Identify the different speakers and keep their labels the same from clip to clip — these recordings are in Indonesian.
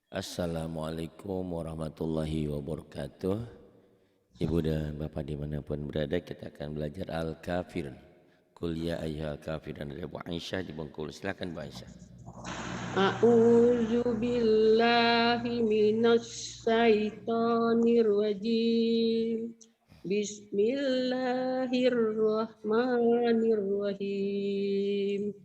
Speaker 1: Assalamualaikum warahmatullahi wabarakatuh. Ibu dan bapak dimanapun berada, kita akan belajar Al-Kafir. Qul ya ayyuhal kafirun dari Bu Aisyah di Bengkulu. Silakan Bu Aisyah.
Speaker 2: A'udzu billahi minasy syaithanir rajim. Bismillahirrahmanirrahim.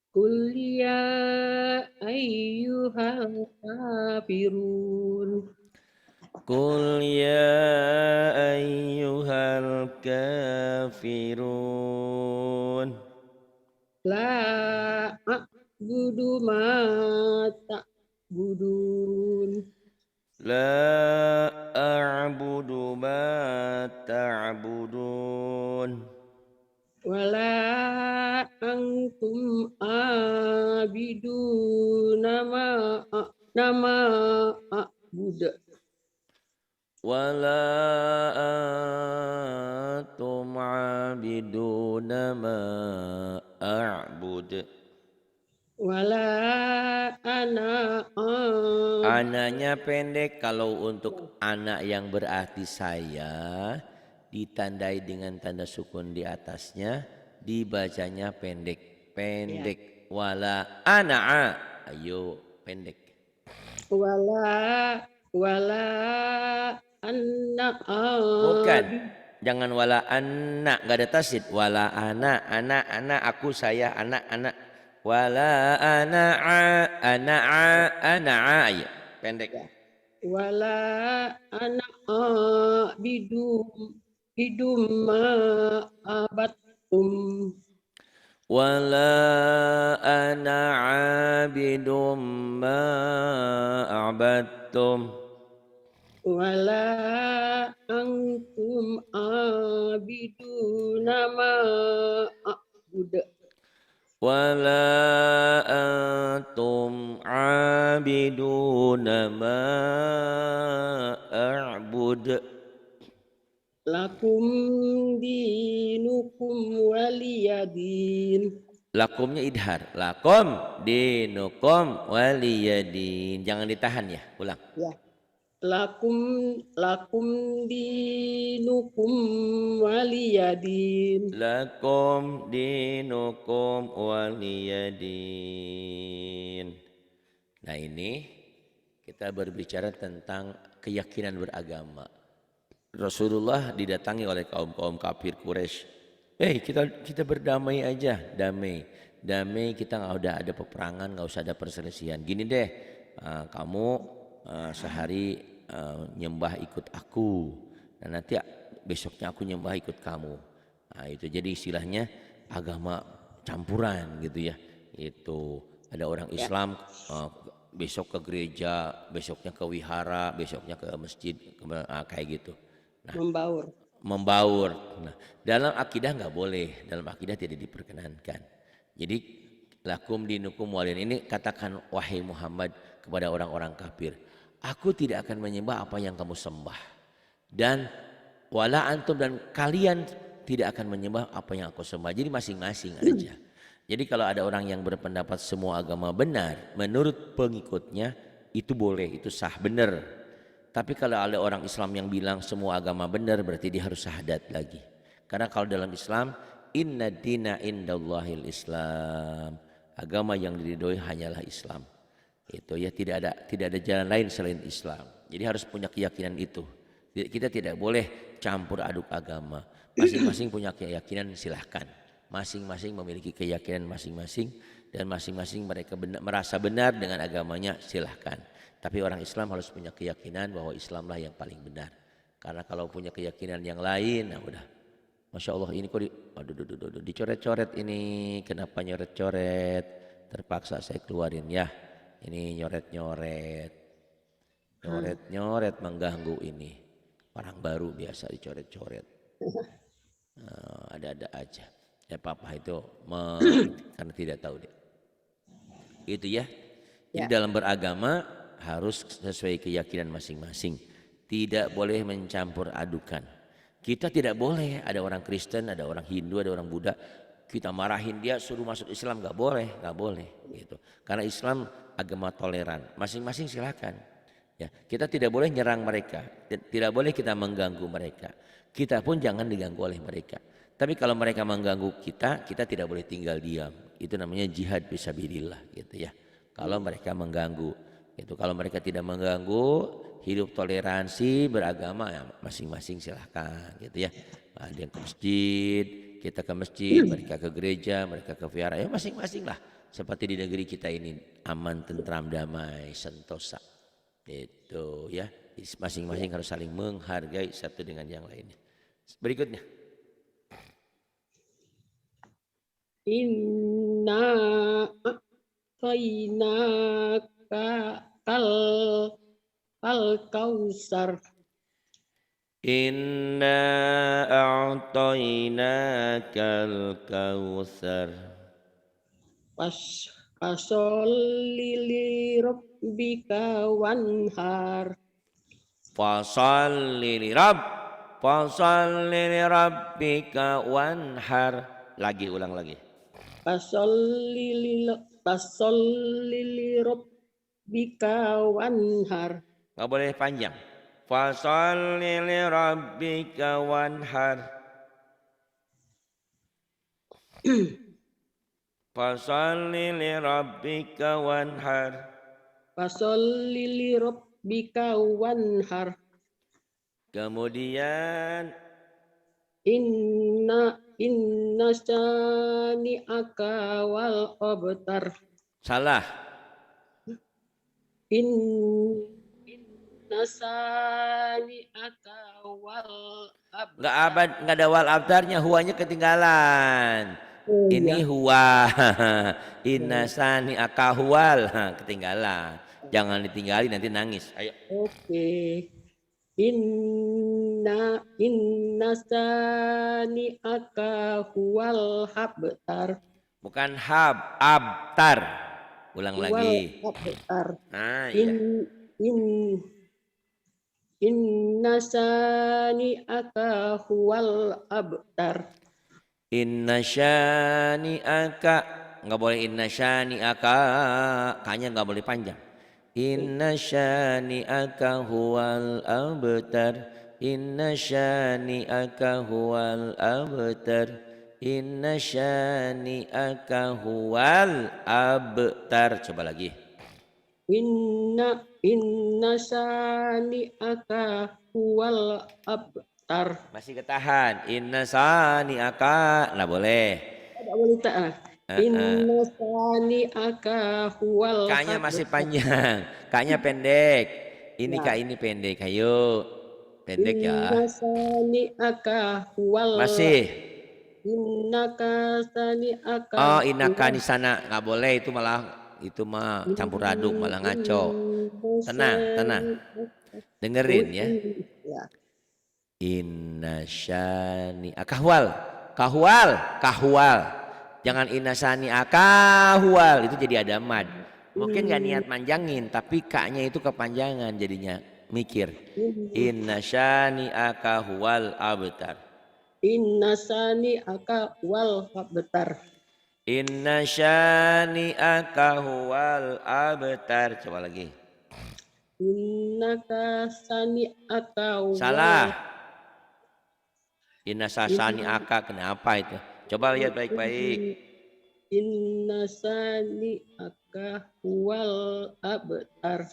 Speaker 2: Qul ya ayyuhal kafirun.
Speaker 1: Qul ya ayyuhal kafirun.
Speaker 2: La a'budu ma ta'budun.
Speaker 1: La a'budu ma ta'budun.
Speaker 2: Wala antum abiduna nama a'bud.
Speaker 1: Wala antum abiduna ma a'bud.
Speaker 2: Wala ana
Speaker 1: Ananya pendek. Kalau untuk anak yang berarti saya ditandai dengan tanda sukun di atasnya, dibacanya pendek. Pendek. Wala ana'a. Ayo pendek.
Speaker 2: wala anna
Speaker 1: Bukan. Jangan wala anak, nggak ada tasid. Wala anak, aku saya, anak. Wala ana'a, ayo pendek.
Speaker 2: wala ana bidum ma abattum.
Speaker 1: Wala ana abidum ma a'badtum.
Speaker 2: Wala antum abiduna ma a'bud.
Speaker 1: Wala antum abiduna ma a'bud.
Speaker 2: Lakum dinukum waliyadin.
Speaker 1: Lakumnya idhar. Lakum dinukum waliyadin. Jangan ditahan ya. Ulang.
Speaker 2: Ya. Lakum dinukum waliyadin.
Speaker 1: Lakum dinukum waliyadin. Nah ini kita berbicara tentang keyakinan beragama. Rasulullah didatangi oleh kaum kafir Quraisy. Kita berdamai aja, damai. Damai, kita nggak udah ada peperangan, nggak usah ada perselisihan. Gini deh, kamu sehari nyembah ikut aku, dan nanti besoknya aku nyembah ikut kamu. Nah itu jadi istilahnya agama campuran gitu ya. Itu ada orang Islam besok ke gereja, besoknya ke wihara, besoknya ke masjid, kayak gitu. Nah, membaur. Nah, dalam akidah nggak boleh, dalam akidah tidak diperkenankan. Jadi lakum dinukum waliyan, ini katakan wahai Muhammad kepada orang-orang kafir, aku tidak akan menyembah apa yang kamu sembah, dan wala antum, dan kalian tidak akan menyembah apa yang aku sembah. Jadi masing-masing aja. Jadi kalau ada orang yang berpendapat semua agama benar menurut pengikutnya, itu boleh, itu sah, benar. Tapi kalau ada orang Islam yang bilang semua agama benar, berarti dia harus syahadat lagi. Karena kalau dalam Islam, inna dina indallahil Islam, agama yang diridhoi hanyalah Islam. Itu ya, tidak ada jalan lain selain Islam. Jadi harus punya keyakinan itu. Kita tidak boleh campur aduk agama. Masing-masing punya keyakinan, silahkan. Masing-masing memiliki keyakinan masing-masing, dan masing-masing mereka merasa benar dengan agamanya, silahkan. Tapi orang Islam harus punya keyakinan bahwa Islamlah yang paling benar. Karena kalau punya keyakinan yang lain, nah udah, Masya Allah, ini kok dicoret-coret ini. Kenapa nyoret-coret? Terpaksa saya keluarin ya. Ini nyoret-nyoret mengganggu ini. Orang baru biasa dicoret-coret. Ada-ada aja. Ya papa itu karena tidak tahu dia. Itu ya. Jadi dalam beragama harus sesuai keyakinan masing-masing. Tidak boleh mencampur adukan. Kita tidak boleh ada orang Kristen, ada orang Hindu, ada orang Buddha kita marahin dia suruh masuk Islam, nggak boleh gitu. Karena Islam agama toleran, masing-masing silakan. Ya, kita tidak boleh nyerang mereka, tidak boleh kita mengganggu mereka. Kita pun jangan diganggu oleh mereka. Tapi kalau mereka mengganggu kita, kita tidak boleh tinggal diam. Itu namanya jihad fisabilillah gitu ya. Kalau mereka mengganggu, itu kalau mereka tidak mengganggu, hidup toleransi beragama ya masing-masing silahkan gitu ya. Ada yang ke masjid, kita ke masjid, mereka ke gereja, mereka ke vihara, ya masing-masing lah. Seperti di negeri kita ini aman, tentram, damai, sentosa. Itu ya, masing-masing harus saling menghargai satu dengan yang lainnya. Berikutnya.
Speaker 2: Inna a'tainaka kal kausar.
Speaker 1: Inna a'tainakal kautsar.
Speaker 2: Fasolli li rabbika wanhar.
Speaker 1: Fasalli li rabbika wanhar. Lagi, ulang lagi.
Speaker 2: Fasolli li rabbika wanhar.
Speaker 1: Nggak boleh panjang. Fasalli li rabbika wanhar. Fasalli li rabbika wanhar.
Speaker 2: Fasolli li rabbika wanhar.
Speaker 1: Kemudian
Speaker 2: Inna syani'aka wal abtar.
Speaker 1: salah.
Speaker 2: Inna syani'aka wal abtar.
Speaker 1: Nggak ada wal abdarnya, huanya ketinggalan.
Speaker 2: Oh,
Speaker 1: Ini
Speaker 2: ya.
Speaker 1: huwa. Inna sani akahual, ketinggalan. Jangan ditinggali nanti nangis. Ayo.
Speaker 2: Oke. Inna syani'aka huwal abtar.
Speaker 1: Bukan abtar. Ulang lagi.
Speaker 2: Huwal abtar.
Speaker 1: Nah,
Speaker 2: In
Speaker 1: iya.
Speaker 2: Inna syani'aka huwal abtar.
Speaker 1: Inna syani'aka, nggak boleh inna syani'aka, kayaknya nggak boleh panjang. Inna syani'aka huwal abtar. Inna syani'aka huwal abtar. Inna syani'aka huwal abtar. Coba lagi.
Speaker 2: Inna syani'aka huwal abtar.
Speaker 1: Masih ketahan. Inna syani'aka, nggak boleh.
Speaker 2: Tidak boleh tak. Inna syani'aka huwal
Speaker 1: Kayaknya masih
Speaker 2: abtar.
Speaker 1: panjang, kayaknya pendek. Ini
Speaker 2: Ya.
Speaker 1: kak ini pendek, ayo pendek
Speaker 2: Inna
Speaker 1: ya.
Speaker 2: syani'aka huwal.
Speaker 1: Masih.
Speaker 2: Innaka syani'aka.
Speaker 1: Oh inaka di sana nggak boleh, itu mah campur aduk, malah ngaco. Tenang, dengerin ya.
Speaker 2: Ya.
Speaker 1: Inna syani kahwal. Jangan inna syani akahwal, itu jadi ada mad. Mungkin gak niat manjangin, tapi kaknya itu kepanjangan jadinya mikir. Inna syani akahwal abtar.
Speaker 2: Inna syani'aka wal abtar.
Speaker 1: Inna syani akahwal abtar. Coba lagi.
Speaker 2: Innaka syani'aka wal.
Speaker 1: Salah. Inna syani aka, kenapa itu? Coba lihat baik-baik.
Speaker 2: Inna syani'aka wal abtar.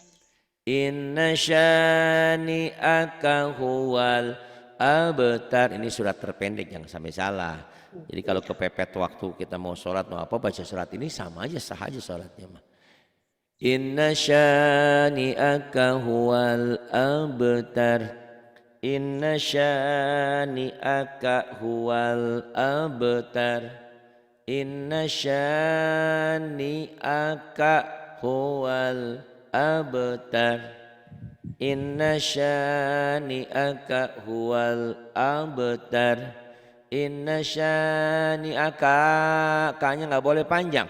Speaker 1: Inna syani'aka huwal abtar. Ini surat terpendek, jangan sampai salah. Jadi kalau kepepet waktu kita mau sholat mau apa, baca surat ini sama aja, sah aja sholatnya mah. Inna syani'aka huwal abtar. Inna syani'aka huwal abtar. Inna syani'aka huwal abtar. Inna syani'aka huwal abtar. Inna syani'aka, kayaknya nggak boleh panjang.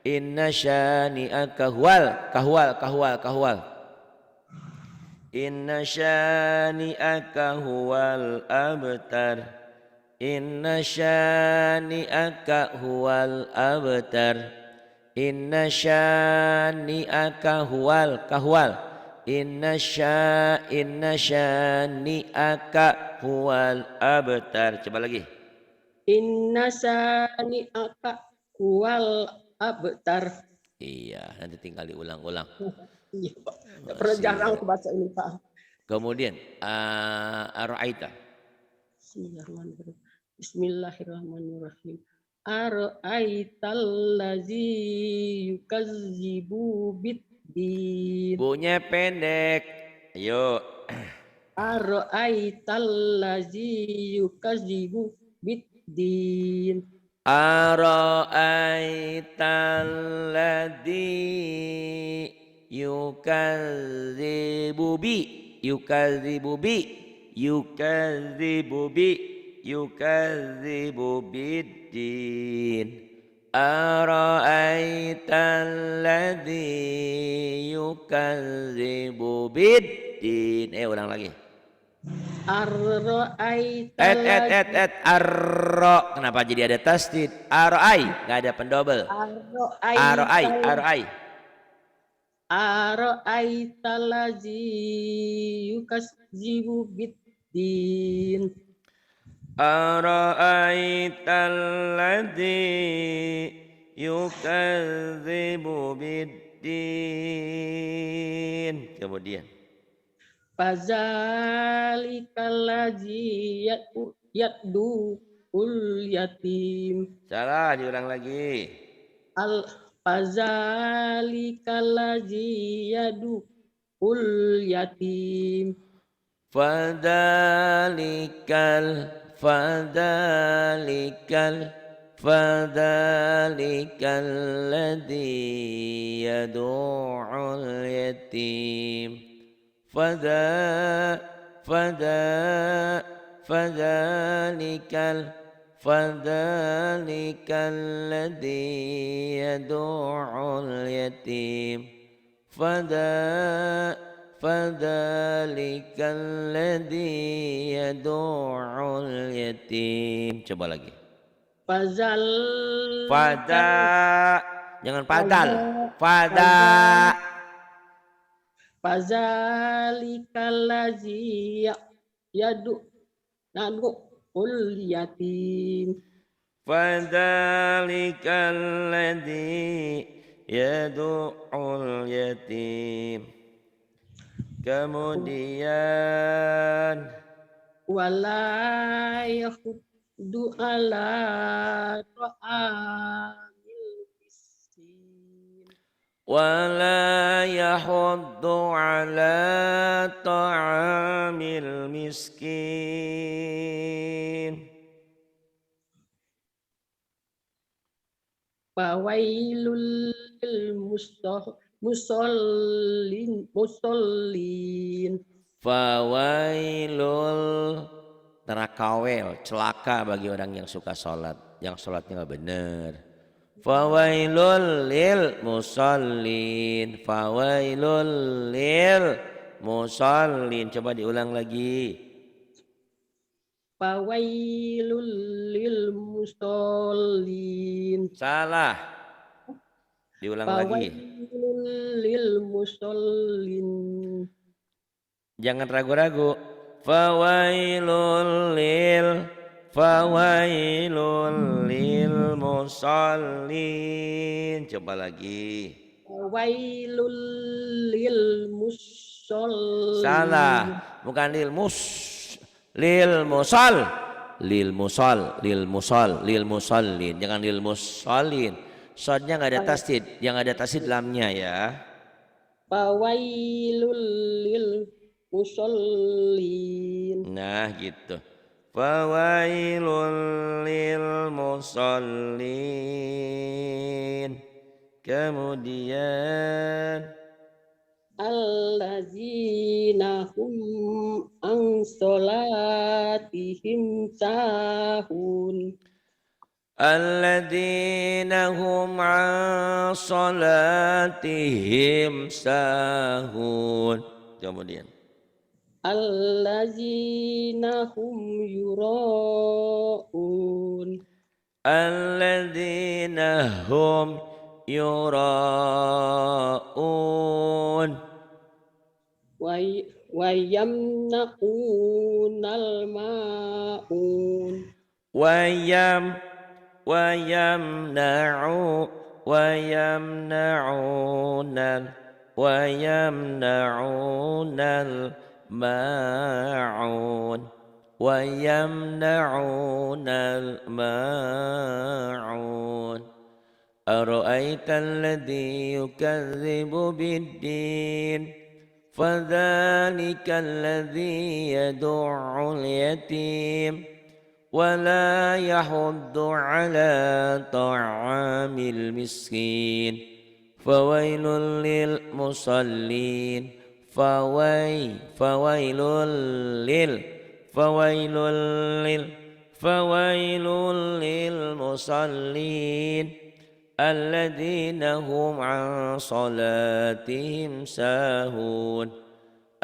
Speaker 1: Inna syani'aka kahwal. Inna syani'aka huwal abtar. Inna syani'aka huwal abtar. Inna syani'aka huwal kahwal. Inna syani'aka huwal abtar. Coba lagi.
Speaker 2: Inna sani'aka huwal abtar.
Speaker 1: Iya, nanti tinggal diulang-ulang.
Speaker 2: Iya, Pak. Nggak pernah jarang aku baca ini, Pak.
Speaker 1: Kemudian ara'aita.
Speaker 2: Bismillahirrahmanirrahim. Bismillahirrahmanirrahim. Ara'aital ladzi yukazzibu biddin.
Speaker 1: Bunya pendek. Ayo.
Speaker 2: Ara'aital ladzi yukazzibu biddin.
Speaker 1: Ara'aital ladzi yukadzibu bi yukadzibu bi yukadzibu bi yukadzibu biddin. Ara'aital ladzi yukadzibu biddin. Ulang lagi.
Speaker 2: Ara'aital
Speaker 1: Arro. Kenapa jadi ada tasdid? Ara'ai, nggak ada pendobel. Ara'ai.
Speaker 2: Ara'aital ladzi yukazzibu biddin.
Speaker 1: Ara'aital ladzi yukadzibu biddin. Kemudian
Speaker 2: Fazalikal ladzi yad'u yatim.
Speaker 1: salah, diulang lagi.
Speaker 2: Fazalikal ladzi yad'u yatim.
Speaker 1: Fadalikal ladzi yad'ul yatim. Fadalikal ladzi yad'ul yatim. Fadalikal ladzi yad'ul yatim. Coba lagi. Jangan padal.
Speaker 2: Fazalikal ladzi yad'u yatim.
Speaker 1: Fadalikal ladzi yad'ul yatim. Kemudian
Speaker 2: Wala yahuddu ala ta'amil miskin.
Speaker 1: wala yahuddu ala ta'amil miskin.
Speaker 2: Fawailul lil musallin.
Speaker 1: Fawailul, terakawel, celaka bagi orang yang suka sholat, yang sholatnya nggak benar. Fawailul lil musallin. Fawailul lil musallin. Coba diulang lagi.
Speaker 2: Fawailul lil musallin.
Speaker 1: Salah. Diulang lagi.
Speaker 2: Fawailul lil musallin.
Speaker 1: Jangan ragu-ragu. Fawailul lil musallin. Coba lagi.
Speaker 2: Fawailul lil musallin.
Speaker 1: Salah, bukan lil musallin, jangan lil musallin. Sodnya nggak ada tasdid, yang ada tasdid lamnya ya.
Speaker 2: Fawailul lil musallin.
Speaker 1: Nah gitu. Fawailul lil musallin. Kemudian
Speaker 2: Allazina hum an sholatihim sahun.
Speaker 1: alladzina hum an salatihim sahun. Kemudian
Speaker 2: allazina hum yura'un
Speaker 1: alladzina hum yura'un
Speaker 2: wa yamna'unal ma'un
Speaker 1: wayam wayamna'u wayamna'unal wayamna'unal ma'un wayamna'unal ma'un ara'aita alladhi yukazzibu biddin fadhalika alladhi yadu'ul yatim ولا يحض على طعام المسكين فويل للمصلين فويل فويل فويل للمصلين الذين هم عن صلاتهم ساهون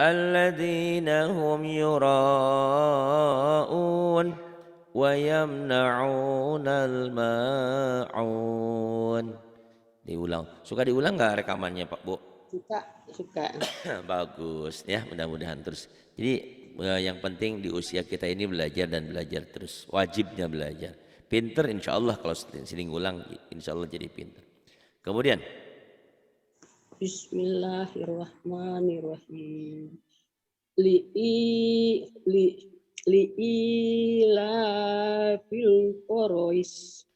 Speaker 1: الذين هم يراءون وَيَمْنَعُونَ الْمَاعُونَ. Diulang. Suka diulang nggak rekamannya Pak Bu?
Speaker 2: suka
Speaker 1: Bagus ya, mudah-mudahan terus. Jadi yang penting di usia kita ini belajar dan belajar terus. Wajibnya belajar. Pinter insya Allah kalau sering ulang insya Allah jadi pinter. Kemudian
Speaker 2: Bismillahirrahmanirrahim. Ila fil qorois.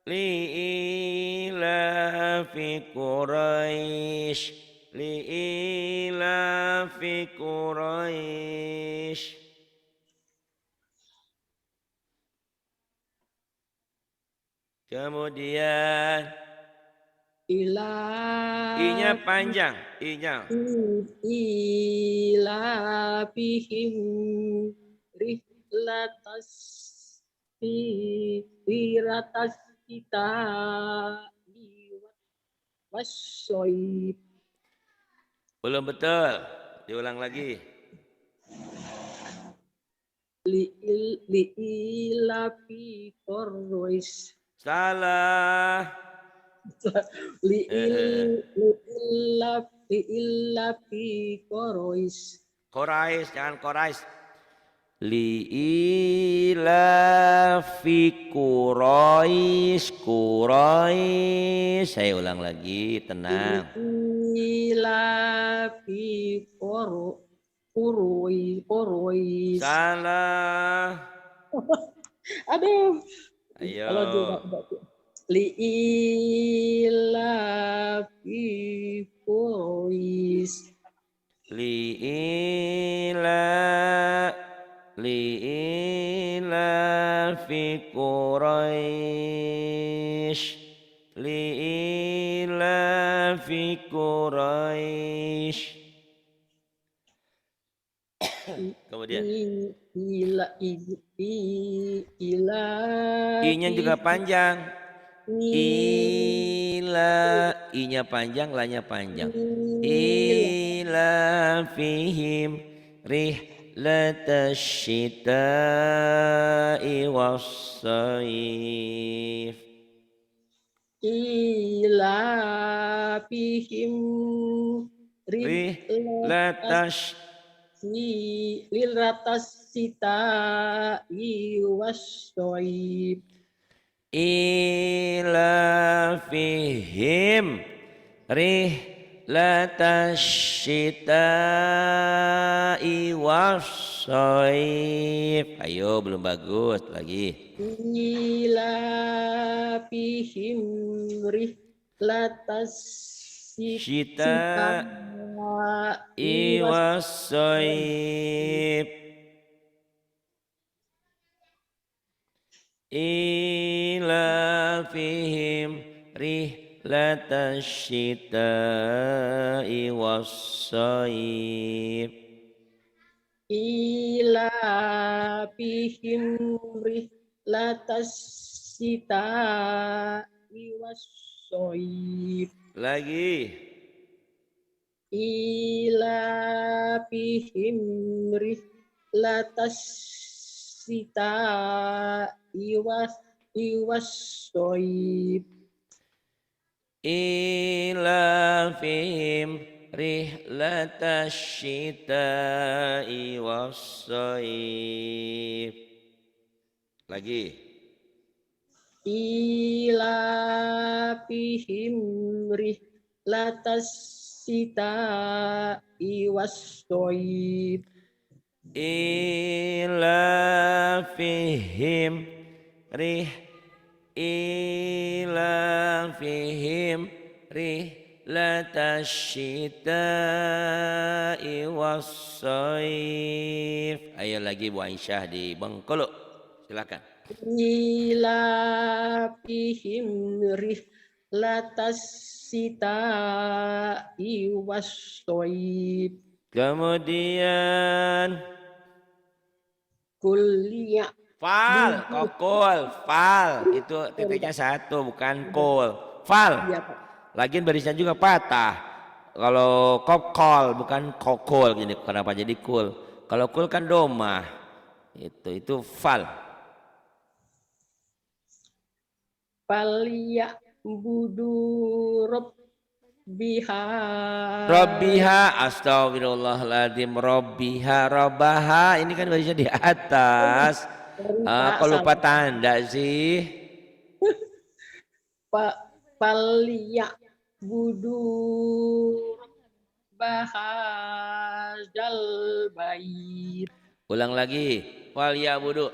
Speaker 1: li'ila fi Quraisy fi Quraisy. Kemudian
Speaker 2: Ila
Speaker 1: I-nya panjang, I-nya.
Speaker 2: ila fihim rihlatas wiratas kita wasoib.
Speaker 1: Belum betul. Diulang lagi.
Speaker 2: Ila fi Quraisy.
Speaker 1: Salah.
Speaker 2: Ila fi Quraisy.
Speaker 1: Quraisy, jangan Quraisy. Li'ila fi Quraisy. Saya ulang lagi, tenang.
Speaker 2: Ila fi Quraisy.
Speaker 1: Salah.
Speaker 2: Aduh.
Speaker 1: Ayo.
Speaker 2: Kalau juga li'ila fi Quraisy.
Speaker 1: Li'ila fi Quraisy. Li'ila fi Quraisy. Kemudian I-nya juga panjang. I-nya panjang, la-nya panjang. Ila fihim rihlatash syita'i was-sayf.
Speaker 2: Ila fihim
Speaker 1: rihlatash
Speaker 2: sita was-sayf.
Speaker 1: Ila fihim rihlatash syita'i was-sayf. Ayo belum bagus lagi.
Speaker 2: Ila fihim rihlatas
Speaker 1: syita'i was-sayf. Ila fihim rihlatash syita'i was-sayf.
Speaker 2: Ila fihim rihlatas syita'i was-sayf.
Speaker 1: Lagi.
Speaker 2: ilafihim rihlatas sita'i was-soib.
Speaker 1: Ilafihim rihlatash syita'i was-shaib. Lagi.
Speaker 2: Ilafihim rihlatas sita'i was-soib.
Speaker 1: Ilafihim ilafihim rihlatash syita'i was-shaib. Ayo lagi Bu Aisyah di Bengkulu. Silakan.
Speaker 2: Ilafihim rihlatas sita'i was-soib.
Speaker 1: Kemudian
Speaker 2: Kuliya
Speaker 1: fal, kokol, fal itu titiknya satu bukan kol. Fal.
Speaker 2: ya Pak.
Speaker 1: Lagian barisnya juga patah. Kalau kokol bukan kokol gini. Kenapa jadi kul? Kalau kul kan domah. Itu fal.
Speaker 2: Paliya budu rabbiha.
Speaker 1: Rabbiha, astagfirullahaladzim. Rabbiha, rabbaha. Ini kan barisnya di atas. Kok lupa tanda sih?
Speaker 2: Paliya budu bahadzal bait.
Speaker 1: Ulang lagi. Wal ya budu.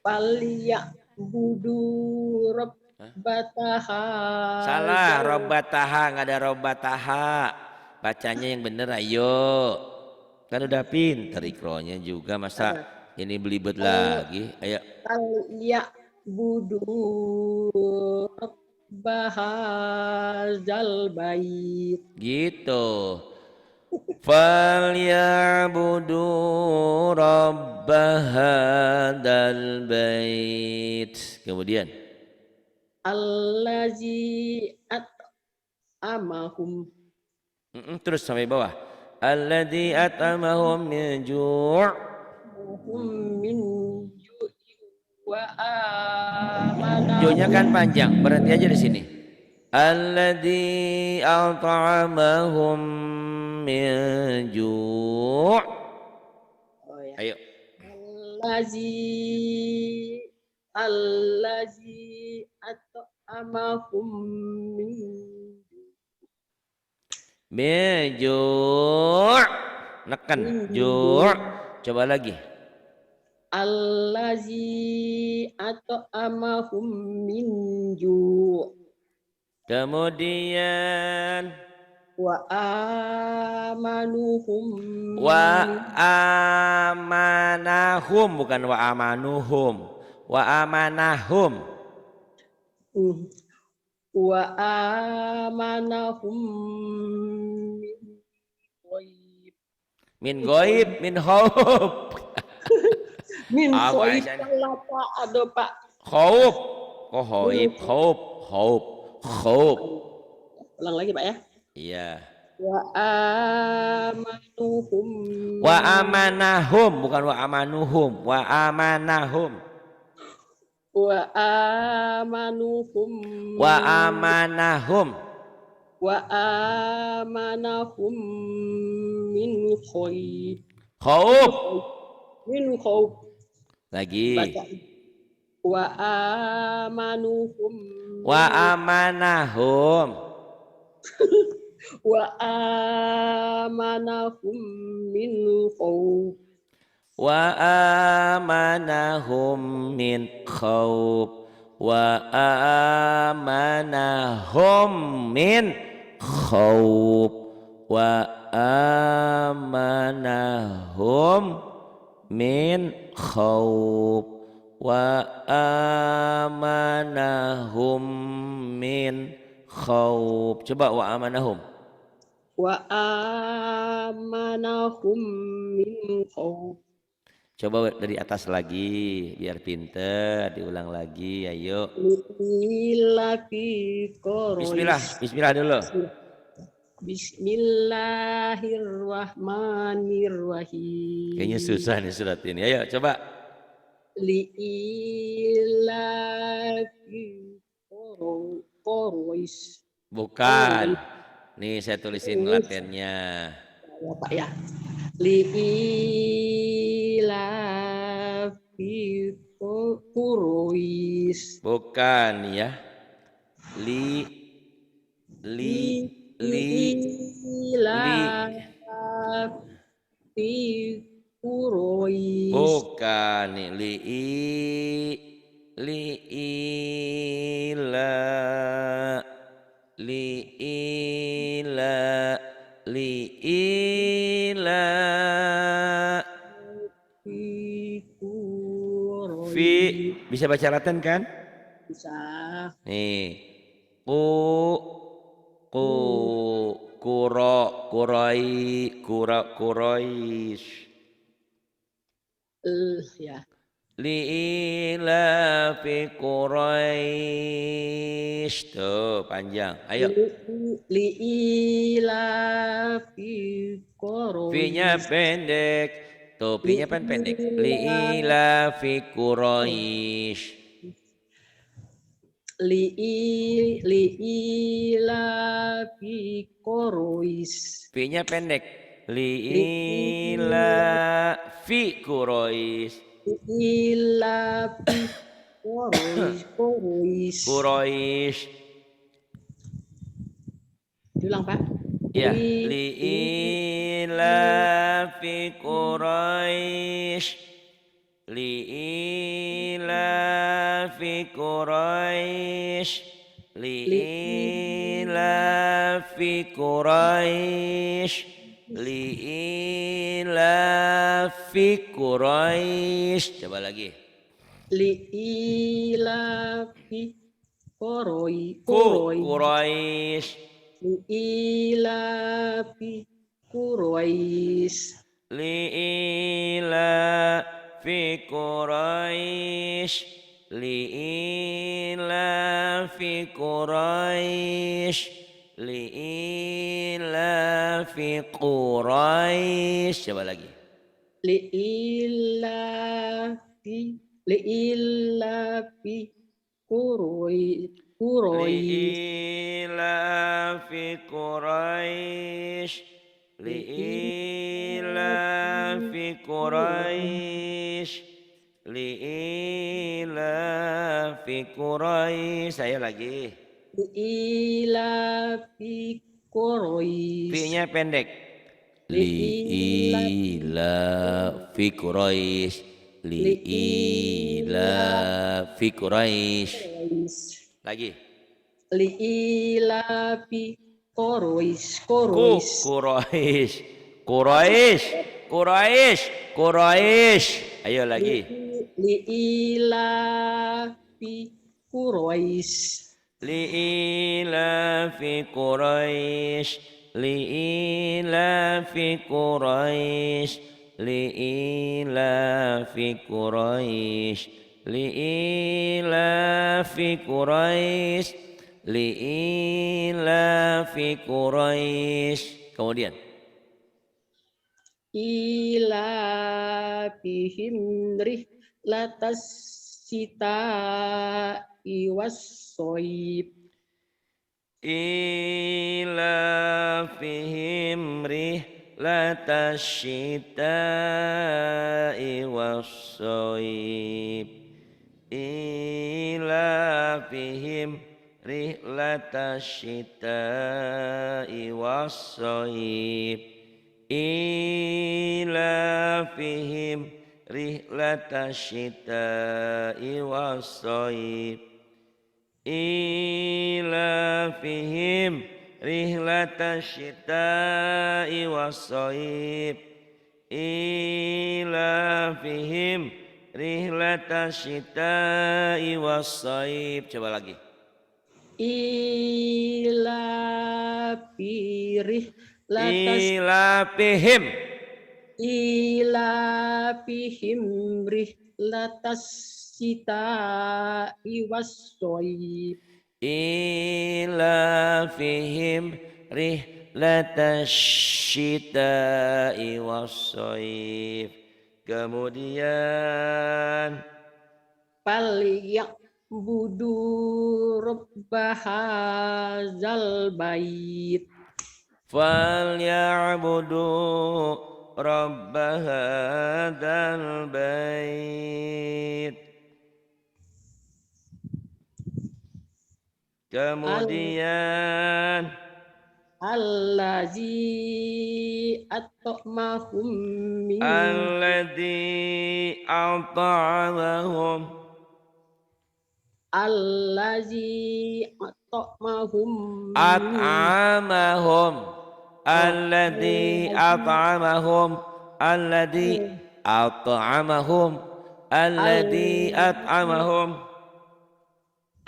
Speaker 2: Paliya budu rabbataha.
Speaker 1: Salah, robbataha, nggak ada robbataha. Bacanya yang bener ayo. Kan udah pinter ikronya juga, masa ini belibet lagi. Ayo.
Speaker 2: Paliya budu bahadzal bait.
Speaker 1: Gitu. Falyabudu rabb hadzal bait. Kemudian
Speaker 2: Allazi at'amahum.
Speaker 1: Terus sampai bawah. Alladzi at'amahum min ju'.
Speaker 2: Hum min ju'in wa amanahum.
Speaker 1: Ju-nya kan panjang, berhenti aja di sini. Alladzi at'amahum min ju'.
Speaker 2: Oh ya.
Speaker 1: Ayo.
Speaker 2: Allazi at'amahum
Speaker 1: min ju'. Neken ju'. Coba lagi.
Speaker 2: Allazi at'amahum min ju'
Speaker 1: Kemudian
Speaker 2: wa amanuhum
Speaker 1: bukan wa amanuhum. Wa amanahum.
Speaker 2: wa amanahum
Speaker 1: Min goib, min khauf.
Speaker 2: min
Speaker 1: Apa
Speaker 2: khaif.
Speaker 1: Aisyah?
Speaker 2: Ada Pak.
Speaker 1: Khauf. Kok khaif, khauf, khauf, khauf.
Speaker 2: Ulang lagi Pak ya.
Speaker 1: Iya.
Speaker 2: Wa amanuhum.
Speaker 1: Wa amanahum bukan wa amanuhum. Wa amanahum.
Speaker 2: Wa amanuhum.
Speaker 1: Wa amanahum.
Speaker 2: Wa amanahum min khaif.
Speaker 1: Khauf.
Speaker 2: Min khauf.
Speaker 1: Lagi.
Speaker 2: Baca. Wa amanuhum.
Speaker 1: Wa amanahum.
Speaker 2: Wa amanahum min khauf.
Speaker 1: Wa amanahum min khauf. Wa amanahum min khauf. Wa amanahum min khauf. Wa amanahum min khauf. Coba wa amanahum.
Speaker 2: Wa amanahum min khauf.
Speaker 1: Coba dari atas lagi biar pinter, diulang lagi, ayo.
Speaker 2: Bismillah fi qorois.
Speaker 1: Bismillah, bismillah dulu.
Speaker 2: Bismillahirrahmanirrahim.
Speaker 1: Kayaknya susah nih surat ini. Ayo coba.
Speaker 2: Li'ilafi Quraisy.
Speaker 1: Bukan. Nih saya tulisin
Speaker 2: Quraisy.
Speaker 1: latennya.
Speaker 2: Ya, Pak ya. Li'ilafi Quraisy.
Speaker 1: Bukan ya. Li li
Speaker 2: Li'ilafi Quraisy.
Speaker 1: bukan nih li ila li ila li ila fi bisa baca Latin kan?
Speaker 2: Bisa.
Speaker 1: Nih ku ku kurois
Speaker 2: Ya.
Speaker 1: liila fi Quraisy tuh panjang ayo
Speaker 2: Li'ilafi
Speaker 1: fi-nya
Speaker 2: Quraisy.
Speaker 1: pendek tuh fi-nya kan pendek liila fi Quraisy
Speaker 2: Li'ilafi Quraisy.
Speaker 1: fi-nya pendek liila fi Quraisy
Speaker 2: Li'ilafi Quraisy.
Speaker 1: Quraisy
Speaker 2: Diulang, Pak.
Speaker 1: ya liila fi Quraisy liila fi Quraisy liila fi Quraisy liila fi Quraisy coba lagi
Speaker 2: Li'ilafi Quraisy.
Speaker 1: Quraisy
Speaker 2: Li'ilafi Quraisy.
Speaker 1: liila fi Quraisy liila fi Quraisy liila fi Quraisy coba lagi
Speaker 2: Li'ilafi Quraisy.
Speaker 1: liila fi Quraisy liila fi Quraisy liila fi Quraisy saya lagi
Speaker 2: Li'ilafi Quraisy.
Speaker 1: fi-nya pendek liila fi Quraisy liila fi Quraisy lagi
Speaker 2: Li'ilafi Quraisy.
Speaker 1: Quraisy Quraisy Quraisy Quraisy ayo lagi
Speaker 2: Li'ilafi Quraisy.
Speaker 1: liila fi Quraisy liila fi Quraisy liila fi Quraisy liila fi Quraisy liila fi Quraisy kemudian
Speaker 2: Ilafihim rihlatas sita'i was-soib.
Speaker 1: ilafihim rihlatash syita'i was-soib ilafihim rihlatash syita'i was-soib ilafihim rihlatash syita'i was-soib ilafihim rihlatash syita'i was-soib ilafihim rihlatash syita'i was-soib coba lagi ilafihim
Speaker 2: Ilafihim rihlatas sita'i was-soib.
Speaker 1: ilafihim Latashita'i wassaif. Kemudian
Speaker 2: Falyabudu rabbahadzal bait.
Speaker 1: falyabudu rabb hadzal bait. Kemudian
Speaker 2: Allazi at'amahum min
Speaker 1: alladzi at'amahum
Speaker 2: allazi at'amahum min
Speaker 1: at'amahum
Speaker 2: oh,
Speaker 1: alladzi at'amahum alladzi at'amahum alladzi at'amahum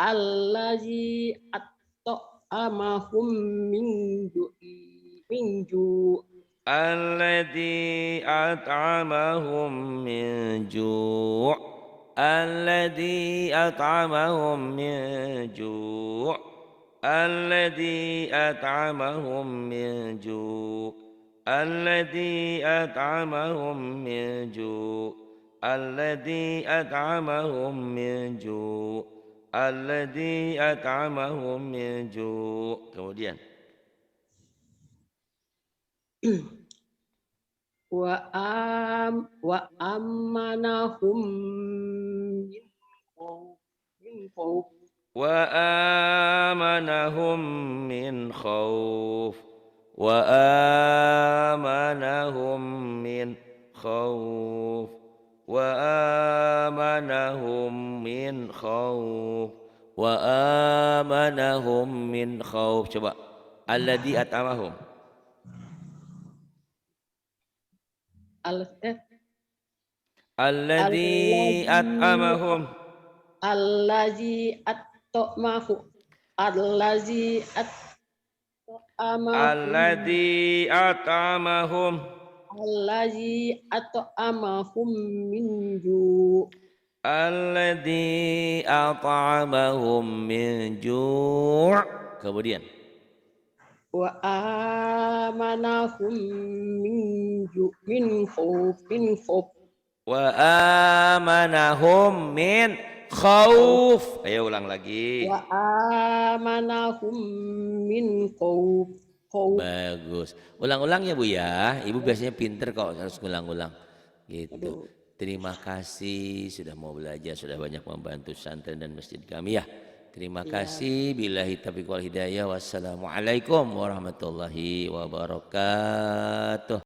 Speaker 2: allazi at'amahum min ju'
Speaker 1: alladzi at'amahum min ju' alladzi at'amahum min ju' alladzi at'amahum min ju' alladzi at'amahum min ju' alladzi at'amahum min ju' alladzi at'amahum min ju'. Kemudian
Speaker 2: wa amanahum min khawf
Speaker 1: wa amanahum min khauf wa amanahum min khauf wa amanahum min khauf wa amanahum min khauf. Coba alladzi at'amahum alladzi at'amahum
Speaker 2: allazi at'amahu allazi at'amahum
Speaker 1: alladzi at'amahum
Speaker 2: allazi at'amahum min ju'
Speaker 1: alladzi at'amahum min ju'. Kemudian
Speaker 2: wa amanahum min khawf
Speaker 1: wa amanahum min khauf. Ayo ulang lagi.
Speaker 2: wa amanahum min khawf
Speaker 1: Bagus. Ulang-ulang ya Bu ya. Ibu biasanya pinter kok, harus ngulang-ulang. Gitu. Terima kasih sudah mau belajar, sudah banyak membantu santren dan masjid kami ya. Terima kasih. Billahi taufiq wal hidayah. Wassalamualaikum warahmatullahi wabarakatuh.